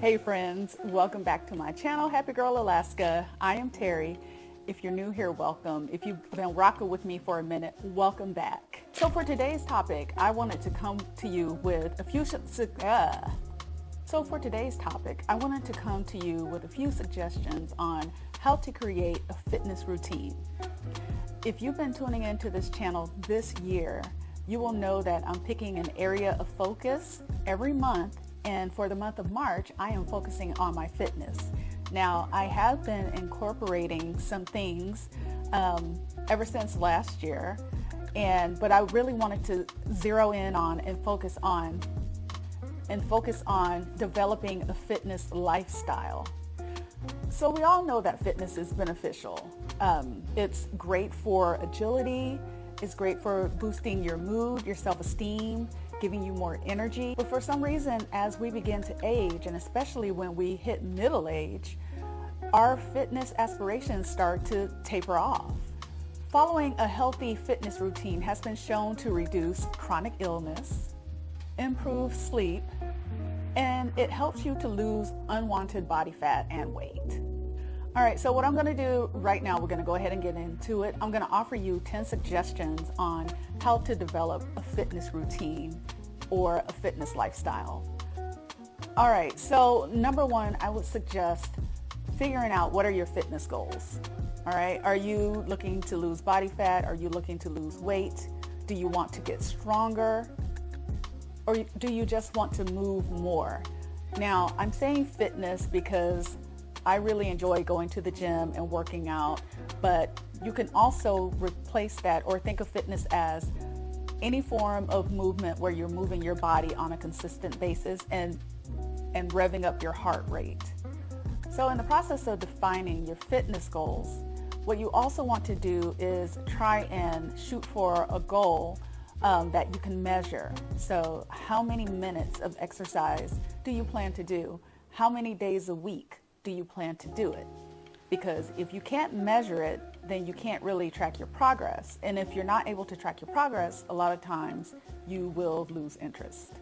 Hey friends, welcome back to my channel, Happy Girl Alaska. I am Terry. If you're new here, welcome. If you've been rocking with me for a minute, welcome back. So for today's topic, I wanted to come to you with a few suggestions on how to create a fitness routine. If you've been tuning into this channel this year, you will know that I'm picking an area of focus every month, and for the month of March, I am focusing on my fitness. Now, I have been incorporating some things ever since last year, but I really wanted to zero in on and focus on developing a fitness lifestyle. So we all know that fitness is beneficial. It's great for agility. It's great for boosting your mood, your self-esteem, giving you more energy. But for some reason, as we begin to age, and especially when we hit middle age, our fitness aspirations start to taper off. Following a healthy fitness routine has been shown to reduce chronic illness, improve sleep, and it helps you to lose unwanted body fat and weight. All right, so what I'm going to do right now, we're going to go ahead and get into it. I'm going to offer you 10 suggestions on how to develop a fitness routine or a fitness lifestyle. All right, so number one, I would suggest figuring out what are your fitness goals. All right, are you looking to lose body fat? Are you looking to lose weight? Do you want to get stronger? Or do you just want to move more? Now, I'm saying fitness because I really enjoy going to the gym and working out, but you can also replace that or think of fitness as any form of movement where you're moving your body on a consistent basis and revving up your heart rate. So in the process of defining your fitness goals, what you also want to do is try and shoot for a goal that you can measure. So how many minutes of exercise do you plan to do? How many days a week do you plan to do it? Because if you can't measure it, then you can't really track your progress. And if you're not able to track your progress, a lot of times you will lose interest.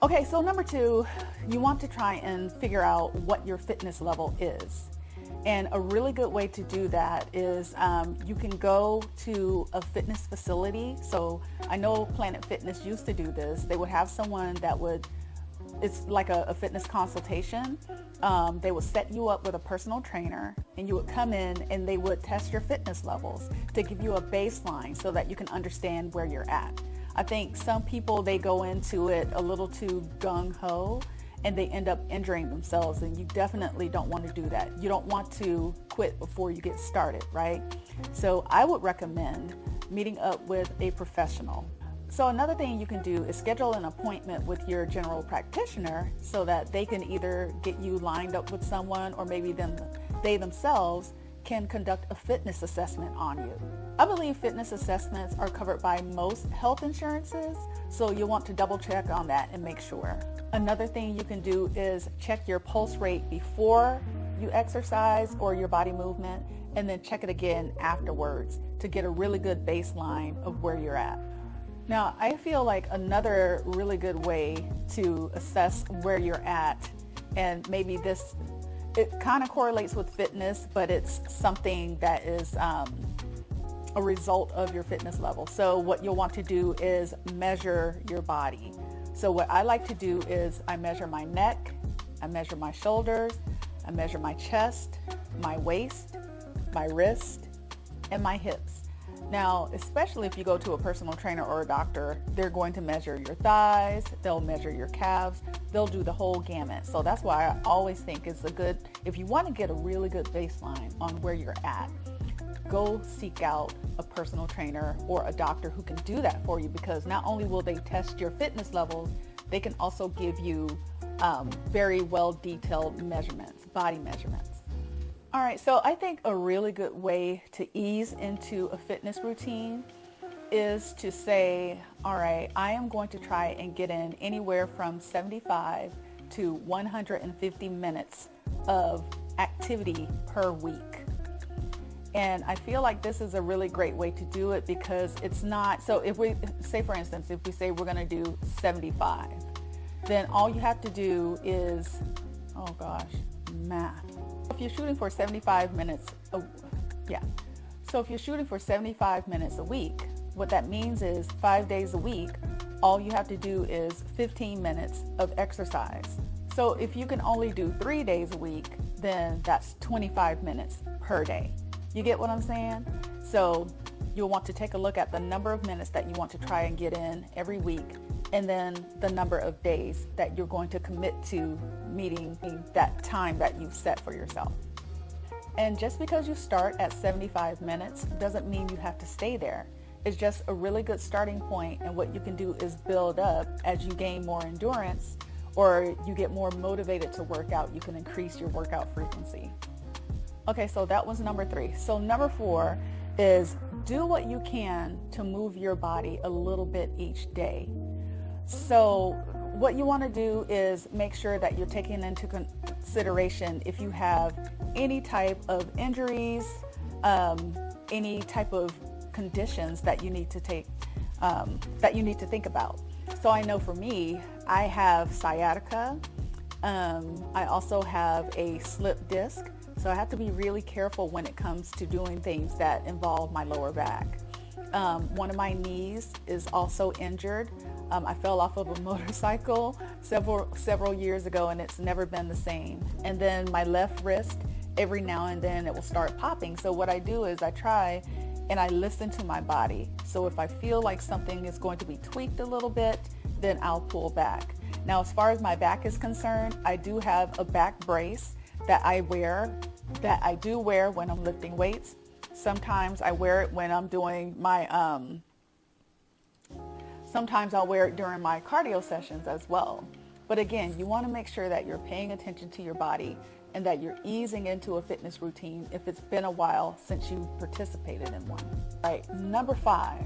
Okay, so number two, you want to try and figure out what your fitness level is. And a really good way to do that is you can go to a fitness facility. So I know Planet Fitness used to do this. They would have someone that it's like a fitness consultation. They would set you up with a personal trainer, and you would come in and they would test your fitness levels to give you a baseline so that you can understand where you're at. I think some people, they go into it a little too gung-ho and they end up injuring themselves, and you definitely don't want to do that. You don't want to quit before you get started, right? So I would recommend meeting up with a professional. So another thing you can do is schedule an appointment with your general practitioner so that they can either get you lined up with someone, or maybe they themselves can conduct a fitness assessment on you. I believe fitness assessments are covered by most health insurances, so you'll want to double check on that and make sure. Another thing you can do is check your pulse rate before you exercise or your body movement, and then check it again afterwards to get a really good baseline of where you're at. Now, I feel like another really good way to assess where you're at, and maybe it kind of correlates with fitness, but it's something that is a result of your fitness level. So what you'll want to do is measure your body. So what I like to do is I measure my neck, I measure my shoulders, I measure my chest, my waist, my wrist, and my hips. Now, especially if you go to a personal trainer or a doctor, they're going to measure your thighs, they'll measure your calves, they'll do the whole gamut. So that's why I always think it's if you want to get a really good baseline on where you're at, go seek out a personal trainer or a doctor who can do that for you, because not only will they test your fitness levels, they can also give you very well detailed measurements, body measurements. All right, so I think a really good way to ease into a fitness routine is to say, all right, I am going to try and get in anywhere from 75 to 150 minutes of activity per week. And I feel like this is a really great way to do it, because it's not, so if we say, for instance, if we say we're going to do 75, then all you have to do is Oh gosh, math. If you're shooting for 75 minutes, yeah. So if you're shooting for 75 minutes a week, what that means is 5 days a week, all you have to do is 15 minutes of exercise. So if you can only do 3 days a week, then that's 25 minutes per day. You get what I'm saying? So you'll want to take a look at the number of minutes that you want to try and get in every week, and then the number of days that you're going to commit to meeting that time that you've set for yourself. And just because you start at 75 minutes doesn't mean you have to stay there. It's just a really good starting point, and what you can do is build up as you gain more endurance or you get more motivated to work out. You can increase your workout frequency. Okay, so that was number 3. So number 4 is do what you can to move your body a little bit each day. So what you want to do is make sure that you're taking into consideration if you have any type of injuries, any type of conditions that you need to think about. So I know for me, I have sciatica. I also have a slip disc. So I have to be really careful when it comes to doing things that involve my lower back. One of my knees is also injured. I fell off of a motorcycle several years ago, and it's never been the same. And then my left wrist, every now and then it will start popping. So what I do is I try and I listen to my body. So if I feel like something is going to be tweaked a little bit, then I'll pull back. Now, as far as my back is concerned, I do have a back brace that I do wear when I'm lifting weights. Sometimes I wear it when I'm doing my, sometimes I'll wear it during my cardio sessions as well. But again, you want to make sure that you're paying attention to your body and that you're easing into a fitness routine if it's been a while since you participated in one. Right, number 5,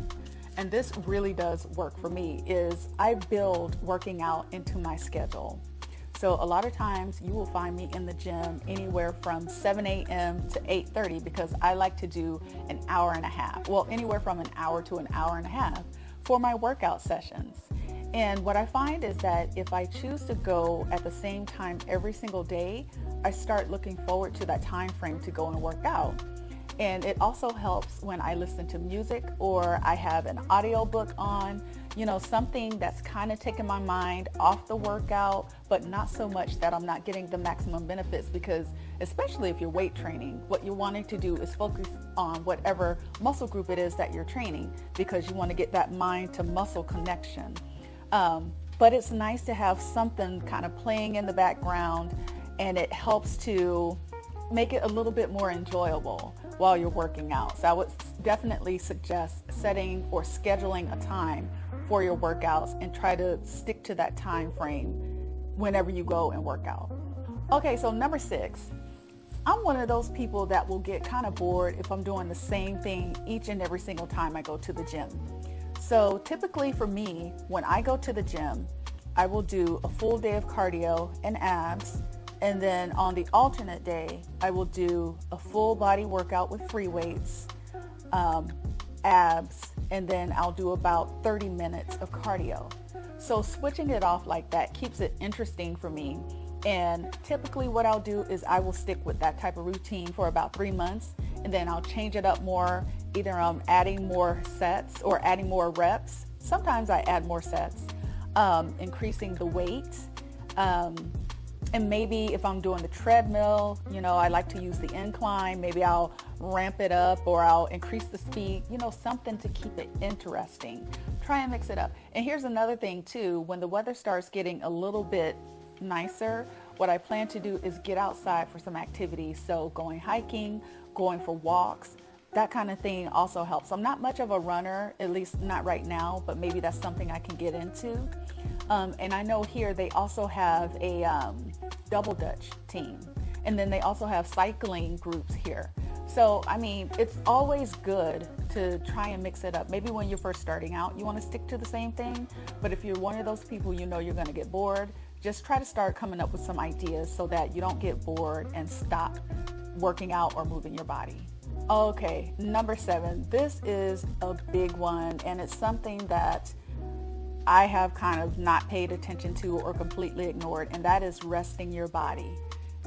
and this really does work for me, is I build working out into my schedule. So a lot of times you will find me in the gym anywhere from 7 a.m. to 8:30 because I like to do an hour and a half. Well, anywhere from an hour to an hour and a half for my workout sessions. And what I find is that if I choose to go at the same time every single day, I start looking forward to that time frame to go and work out. And it also helps when I listen to music or I have an audio book on, something that's kind of taking my mind off the workout, but not so much that I'm not getting the maximum benefits, because especially if you're weight training, what you're wanting to do is focus on whatever muscle group it is that you're training, because you want to get that mind to muscle connection. But it's nice to have something kind of playing in the background, and it helps to make it a little bit more enjoyable while you're working out. So I would definitely suggest setting or scheduling a time for your workouts and try to stick to that time frame whenever you go and work out. Okay, so number 6, I'm one of those people that will get kind of bored if I'm doing the same thing each and every single time I go to the gym. So typically for me, when I go to the gym, I will do a full day of cardio and abs, and then on the alternate day, I will do a full body workout with free weights, abs, and then I'll do about 30 minutes of cardio. So switching it off like that keeps it interesting for me. And typically what I'll do is I will stick with that type of routine for about 3 months, and then I'll change it up more. Either I'm adding more sets or adding more reps. Sometimes I add more sets, increasing the weight. And maybe if I'm doing the treadmill, I like to use the incline. Maybe I'll ramp it up or I'll increase the speed, something to keep it interesting. Try and mix it up. And here's another thing too, when the weather starts getting a little bit nicer, what I plan to do is get outside for some activities. So going hiking, going for walks, that kind of thing also helps. I'm not much of a runner, at least not right now, but maybe that's something I can get into. And I know here they also have a double Dutch team. And then they also have cycling groups here. So, it's always good to try and mix it up. Maybe when you're first starting out, you want to stick to the same thing. But if you're one of those people you're going to get bored, just try to start coming up with some ideas so that you don't get bored and stop working out or moving your body. Okay, number 7. This is a big one, and it's something that I have kind of not paid attention to or completely ignored, and that is resting your body.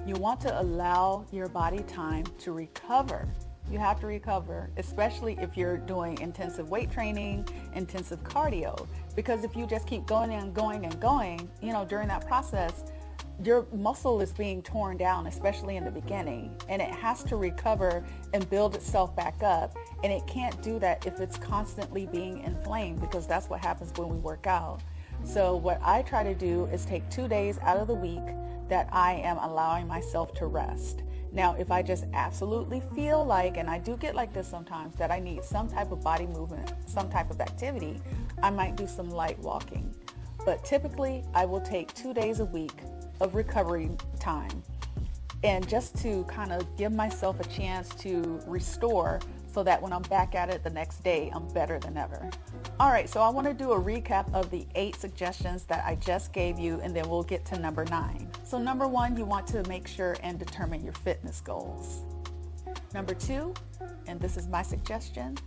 You want to allow your body time to recover. You have to recover, especially if you're doing intensive weight training, intensive cardio, because if you just keep going and going and going, during that process, your muscle is being torn down, especially in the beginning, and it has to recover and build itself back up. And it can't do that if it's constantly being inflamed, because that's what happens when we work out. So what I try to do is take 2 days out of the week that I am allowing myself to rest. Now, if I just absolutely feel like, and I do get like this sometimes, that I need some type of body movement, some type of activity, I might do some light walking. But typically, I will take 2 days a week of recovery time, and just to kind of give myself a chance to restore, so that when I'm back at it the next day, I'm better than ever. All right, so I want to do a recap of the 8 suggestions that I just gave you, and then we'll get to number 9. So number 1, you want to make sure and determine your fitness goals. Number 2, and this is my suggestion,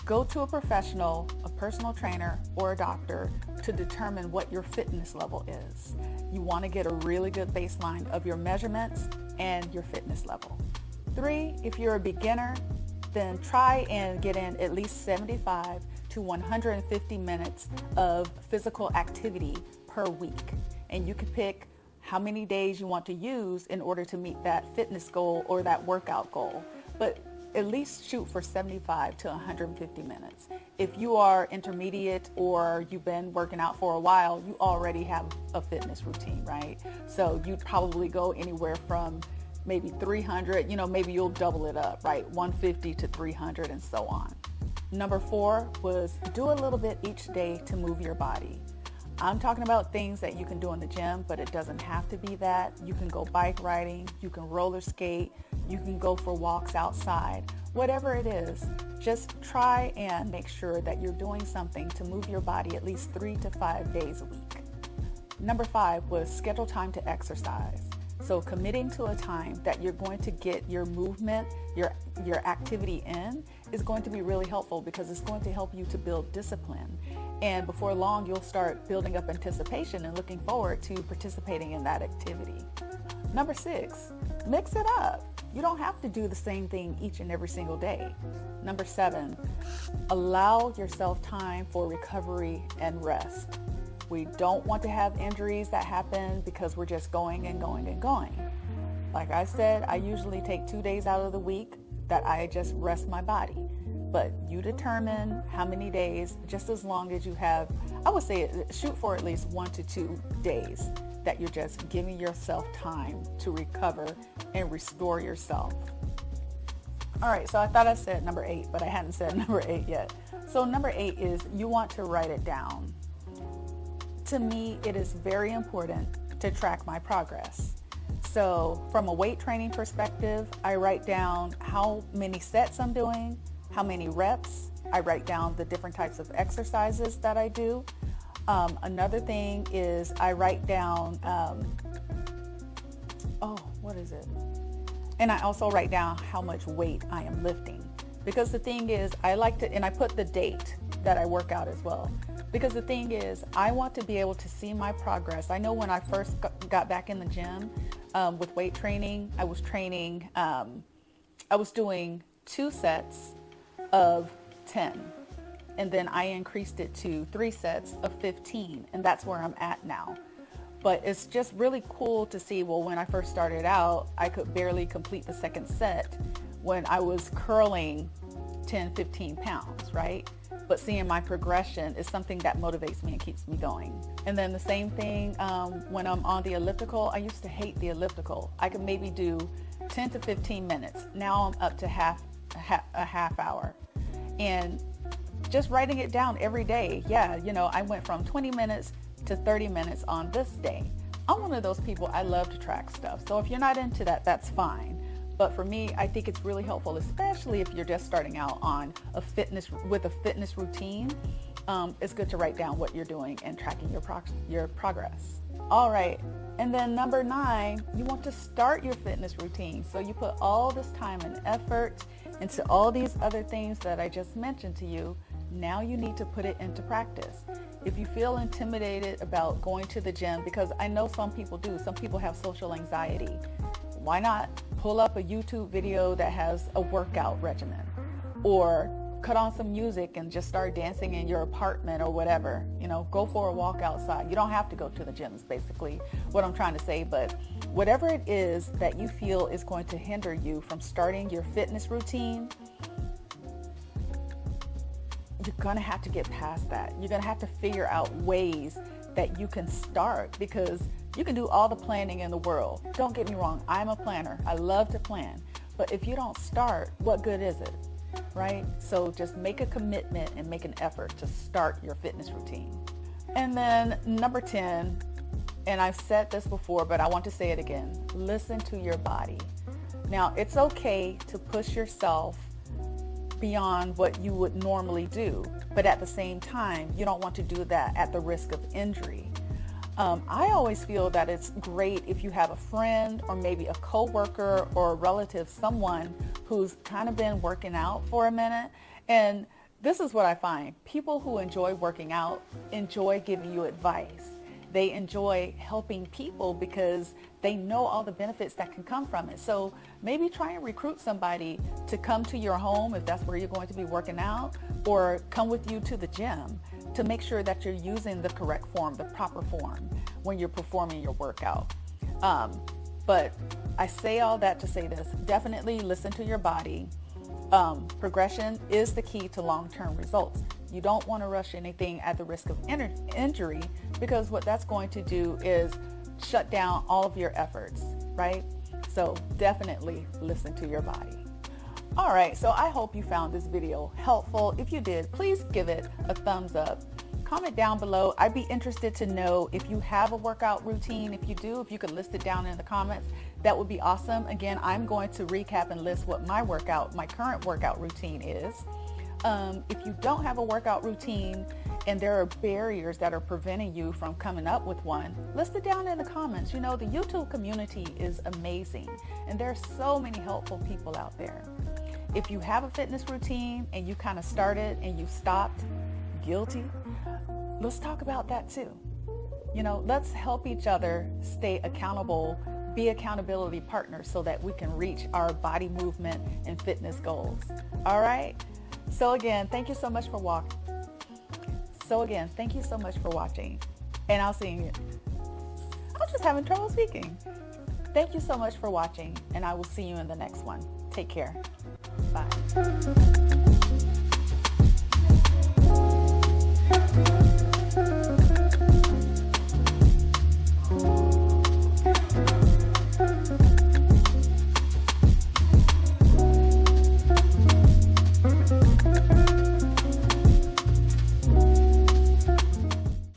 go to a professional, a personal trainer, or a doctor to determine what your fitness level is. You want to get a really good baseline of your measurements and your fitness level. 3, if you're a beginner, then try and get in at least 75 to 150 minutes of physical activity per week. And you can pick how many days you want to use in order to meet that fitness goal or that workout goal. But at least shoot for 75 to 150 minutes. If you are intermediate or you've been working out for a while, you already have a fitness routine, right? So you'd probably go anywhere from maybe 300, maybe you'll double it up, right? 150 to 300 and so on. Number 4 was do a little bit each day to move your body. I'm talking about things that you can do in the gym, but it doesn't have to be that. You can go bike riding, you can roller skate, you can go for walks outside. Whatever it is, just try and make sure that you're doing something to move your body at least 3 to 5 days a week. Number 5 was schedule time to exercise. So committing to a time that you're going to get your movement, your activity in is going to be really helpful, because it's going to help you to build discipline. And before long, you'll start building up anticipation and looking forward to participating in that activity. Number 6, mix it up. You don't have to do the same thing each and every single day. Number 7, allow yourself time for recovery and rest. We don't want to have injuries that happen because we're just going and going and going. Like I said, I usually take 2 days out of the week that I just rest my body. But you determine how many days, just as long as you have, I would say shoot for at least 1 to 2 days that you're just giving yourself time to recover and restore yourself. All right, so I thought I said number 8, but I hadn't said number 8 yet. So number 8 is you want to write it down. To me, it is very important to track my progress. So from a weight training perspective, I write down how many sets I'm doing, how many reps. I write down the different types of exercises that I do. Another thing is I write down, And I also write down how much weight I am lifting. Because the thing is, and I put the date that I work out as well. Because the thing is, I want to be able to see my progress. I know when I first got back in the gym with weight training, I was doing 2 sets of 10. And then I increased it to 3 sets of 15. And that's where I'm at now. But it's just really cool to see, well, when I first started out, I could barely complete the second set when I was curling 10, 15 pounds, right? But seeing my progression is something that motivates me and keeps me going. And then the same thing when I'm on the elliptical. I used to hate the elliptical. I could maybe do 10 to 15 minutes. Now I'm up to a half hour. And just writing it down every day. Yeah, I went from 20 minutes to 30 minutes on this day. I'm one of those people, I love to track stuff. So if you're not into that, that's fine. But for me, I think it's really helpful, especially if you're just starting out on a fitness routine. It's good to write down what you're doing and tracking your progress. All right. And then number 9, you want to start your fitness routine. So you put all this time and effort into all these other things that I just mentioned to you. Now you need to put it into practice. If you feel intimidated about going to the gym, because I know some people do, some people have social anxiety, why not pull up a YouTube video that has a workout regimen, or cut on some music and just start dancing in your apartment or whatever. Go for a walk outside. You don't have to go to the gym, is basically what I'm trying to say. But whatever it is that you feel is going to hinder you from starting your fitness routine, you're going to have to get past that. You're going to have to figure out ways that you can start, because you can do all the planning in the world. Don't get me wrong, I'm a planner. I love to plan. But if you don't start, what good is it, right? So just make a commitment and make an effort to start your fitness routine. And then number 10, and I've said this before, but I want to say it again, listen to your body. Now, it's okay to push yourself beyond what you would normally do, but at the same time, you don't want to do that at the risk of injury. I always feel that it's great if you have a friend or maybe a coworker or a relative, someone who's kind of been working out for a minute. And this is what I find. People who enjoy working out enjoy giving you advice. They enjoy helping people because they know all the benefits that can come from it. So maybe try and recruit somebody to come to your home if that's where you're going to be working out, or come with you to the gym to make sure that you're using the correct form, the proper form when you're performing your workout. But I say all that to say this: definitely listen to your body. Progression is the key to long-term results. You don't want to rush anything at the risk of injury, because what that's going to do is shut down all of your efforts, right? So definitely listen to your body. All right, so I hope you found this video helpful. If you did, please give it a thumbs up. Comment down below. I'd be interested to know if you have a workout routine. If you do, if you could list it down in the comments, that would be awesome. Again, I'm going to recap and list what my current workout routine is. If you don't have a workout routine and there are barriers that are preventing you from coming up with one, list it down in the comments. The YouTube community is amazing, and there are so many helpful people out there. If you have a fitness routine and you kind of started and you stopped, guilty, let's talk about that too. Let's help each other stay accountable, be accountability partners, so that we can reach our body movement and fitness goals. All right? So again, thank you so much for watching. And I'll see you. I'm just having trouble speaking. Thank you so much for watching, and I will see you in the next one. Take care. Bye.